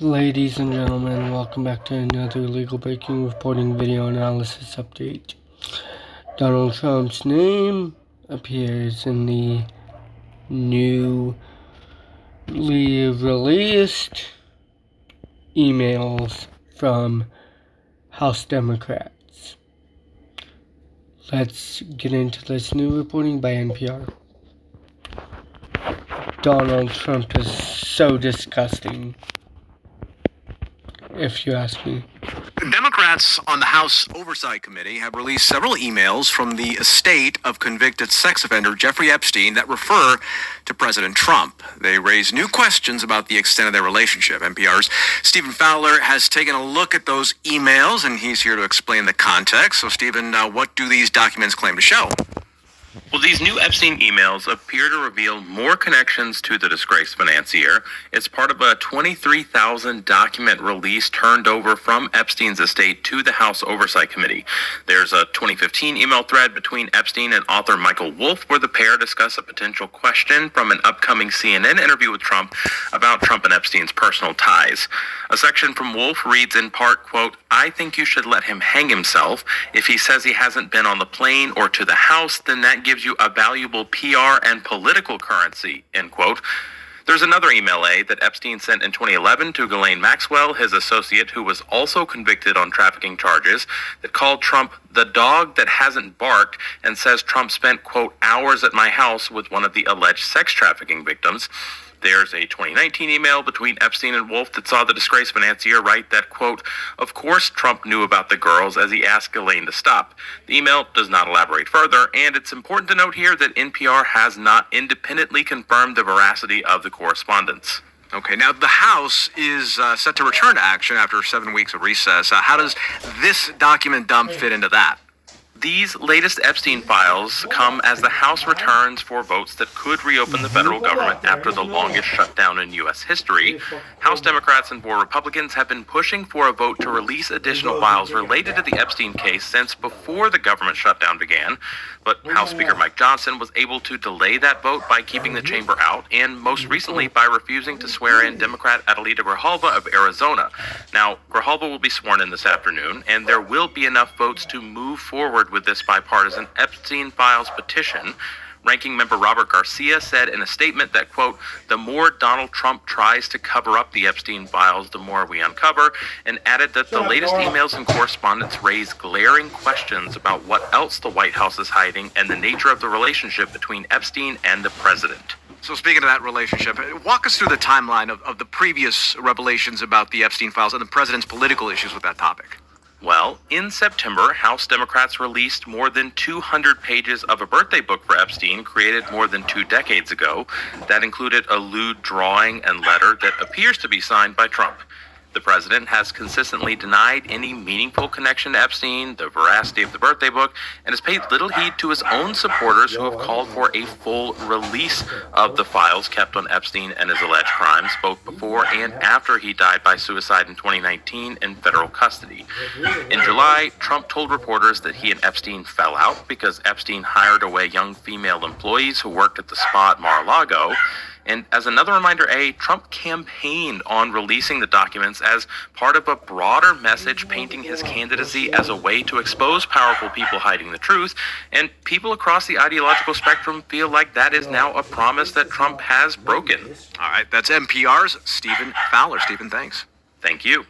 Ladies and gentlemen, welcome back to another legal breaking reporting video analysis update. Donald Trump's name appears in the newly released emails from House Democrats. Let's get into this new reporting by NPR. Donald Trump is so disgusting, if you ask me. Democrats on the House Oversight Committee have released several emails from the estate of convicted sex offender Jeffrey Epstein that refer to President Trump. They raise new questions about the extent of their relationship. NPR's Stephen Fowler has taken a look at those emails, and he's here to explain the context. So, Stephen, what do these documents claim to show? Well, these new Epstein emails appear to reveal more connections to the disgraced financier. It's part of a 23,000 document release turned over from Epstein's estate to the House Oversight Committee. There's a 2015 email thread between Epstein and author Michael Wolff where the pair discuss a potential question from an upcoming CNN interview with Trump about Trump and Epstein's personal ties. A section from Wolff reads in part, quote, "I think you should let him hang himself. If he says he hasn't been on the plane or to the house, then that gives you a valuable PR and political currency," end quote. There's another email that Epstein sent in 2011 to Ghislaine Maxwell, his associate, who was also convicted on trafficking charges, that called Trump the dog that hasn't barked and says Trump spent, quote, "hours at my house with one of the alleged sex trafficking victims." There's a 2019 email between Epstein and Wolff that saw the disgraced financier write that, quote, "Of course Trump knew about the girls as he asked Ghislaine to stop." The email does not elaborate further, and it's important to note here that NPR has not independently confirmed the veracity of the correspondence. Okay, now the House is set to return to action after 7 weeks of recess. How does this document dump fit into that? These latest Epstein files come as the House returns for votes that could reopen the federal government after the longest shutdown in U.S. history. House Democrats and 4 Republicans have been pushing for a vote to release additional files related to the Epstein case since before the government shutdown began. But House Speaker Mike Johnson was able to delay that vote by keeping the chamber out, and most recently by refusing to swear in Democrat Adelita Grijalva of Arizona. Now, Grijalva will be sworn in this afternoon, and there will be enough votes to move forward with this bipartisan Epstein files petition. Ranking member Robert Garcia said in a statement that, quote, "The more Donald Trump tries to cover up the Epstein files, the more we uncover," and added that the latest emails and correspondence raise glaring questions about what else the White House is hiding and the nature of the relationship between Epstein and the president. So speaking of that relationship, walk us through the timeline of the previous revelations about the Epstein files and the president's political issues with that topic. Well, in September, House Democrats released more than 200 pages of a birthday book for Epstein created more than 2 decades ago. That included a lewd drawing and letter that appears to be signed by Trump. The president has consistently denied any meaningful connection to Epstein, the veracity of the birthday book, and has paid little heed to his own supporters who have called for a full release of the files kept on Epstein and his alleged crimes, both before and after he died by suicide in 2019 in federal custody. In July, Trump told reporters that he and Epstein fell out because Epstein hired away young female employees who worked at the spa at Mar-a-Lago. And as another reminder, Trump campaigned on releasing the documents as part of a broader message painting his candidacy as a way to expose powerful people hiding the truth. And people across the ideological spectrum feel like that is now a promise that Trump has broken. All right, that's NPR's Stephen Fowler. Stephen, thanks. Thank you.